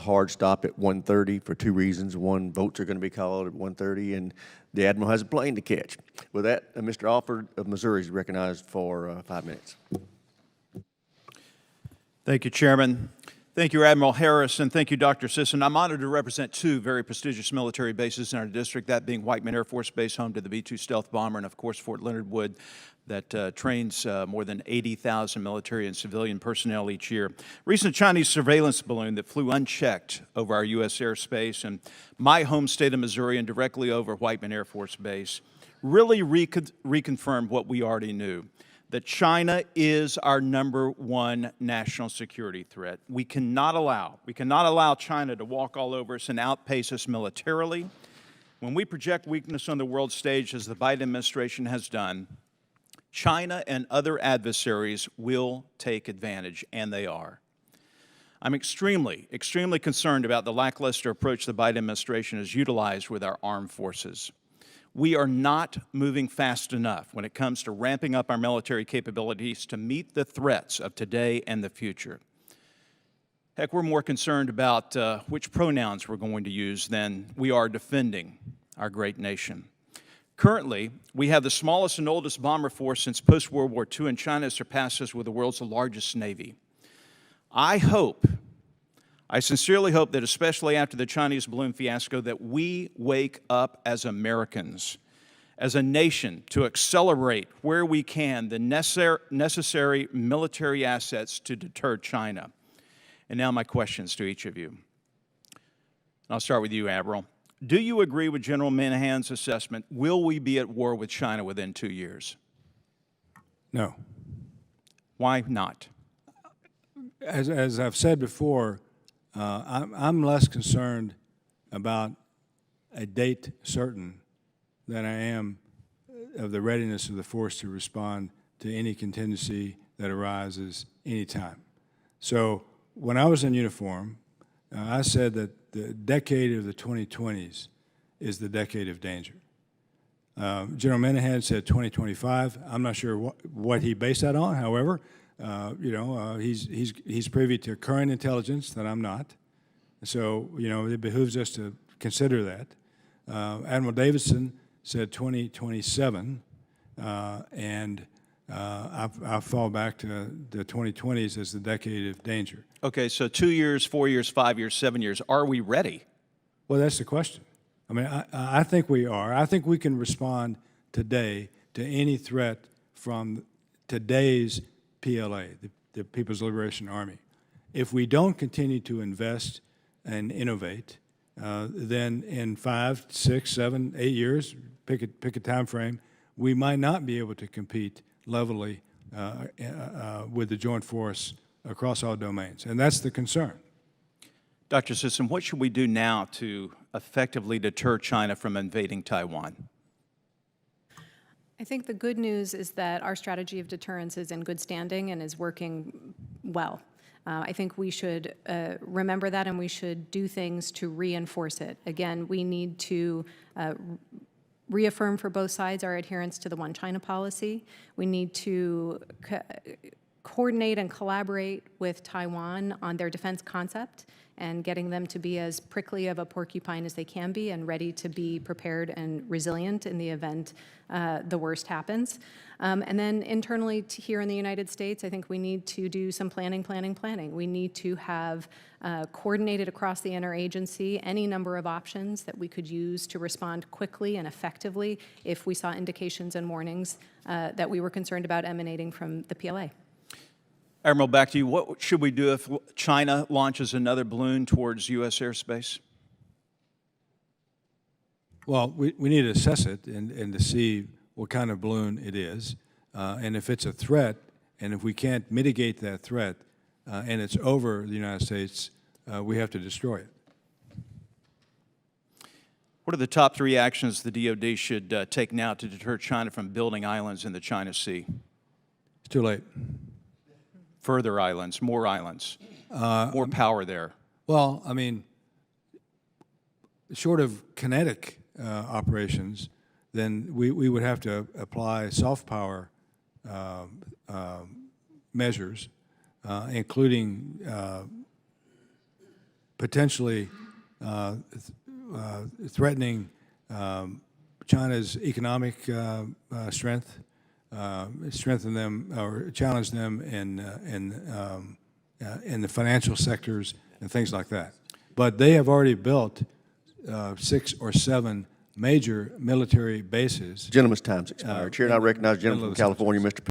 hard stop at 1:30 for two reasons. One, votes are going to be called at 1:30, and the Admiral has a plane to catch. With that, Mr. Alford of Missouri is recognized for 5 minutes. Thank you, Chairman. Thank you, Admiral Harris, and thank you, Dr. Sisson. I'm honored to represent two very prestigious military bases in our district, that being Whiteman Air Force Base, home to the B-2 stealth bomber, and of course Fort Leonard Wood, that trains more than 80,000 military and civilian personnel each year. Recent Chinese surveillance balloon that flew unchecked over our U.S. airspace and my home state of Missouri and directly over Whiteman Air Force Base really reconfirmed what we already knew, that China is our #1 national security threat. We cannot allow China to walk all over us and outpace us militarily. When we project weakness on the world stage, as the Biden administration has done, China and other adversaries will take advantage, and they are. I'm extremely concerned about the lackluster approach the Biden administration has utilized with our armed forces. We are not moving fast enough when it comes to ramping up our military capabilities to meet the threats of today and the future. Heck, we're more concerned about which pronouns we're going to use than we are defending our great nation. Currently, we have the smallest and oldest bomber force since post-World War II, and China surpasses us with the world's largest Navy. I sincerely hope that, especially after the Chinese balloon fiasco, that we wake up as Americans, as a nation, to accelerate where we can the necessary military assets to deter China. And now my questions to each of you. I'll start with you, Admiral. Do you agree with General Minahan's assessment? Will we be at war with China within 2 years? No. Why not? As I've said before, I'm less concerned about a date certain than I am of the readiness of the force to respond to any contingency that arises anytime. So when I was in uniform, I said that the decade of the 2020s is the decade of danger. General Minahan said 2025. I'm not sure what he based that on. However, he's privy to current intelligence that I'm not. So, it behooves us to consider that. Admiral Davidson said 2027, and I fall back to the 2020s as the decade of danger. Okay, so 2 years, 4 years, 5 years, 7 years. Are we ready? Well, that's the question. I mean, I think we are. I think we can respond today to any threat from today's PLA, the People's Liberation Army. If we don't continue to invest and innovate, then in 5, 6, 7, 8 years, pick a time frame, we might not be able to compete levelly with the joint force across all domains, and that's the concern. Dr. Sisson, what should we do now to effectively deter China from invading Taiwan? I think the good news is that our strategy of deterrence is in good standing and is working well. I think we should remember that, and we should do things to reinforce it. Again, we need to reaffirm for both sides our adherence to the One China policy. We need to coordinate and collaborate with Taiwan on their defense concept and getting them to be as prickly of a porcupine as they can be and ready to be prepared and resilient in the event the worst happens. And then internally here in the United States, I think we need to do some planning. We need to have coordinated across the interagency any number of options that we could use to respond quickly and effectively if we saw indications and warnings that we were concerned about emanating from the PLA. Admiral, back to you. What should we do if China launches another balloon towards U.S. airspace? Well, we need to assess it and to see what kind of balloon it is. And if it's a threat, and if we can't mitigate that threat, and it's over the United States, we have to destroy it. What are the top 3 actions the DoD should take now to deter China from building islands in the China Sea? It's too late. Further islands, more power there. Well, I mean, short of kinetic operations, then we would have to apply soft power measures, including potentially threatening China's economic strength, strengthen them or challenge them in the financial sectors and things like that. But they have already built 6 or 7 major military bases. Gentleman's time's expired. Chair, and I recognize the gentleman middle from of the California, Mr.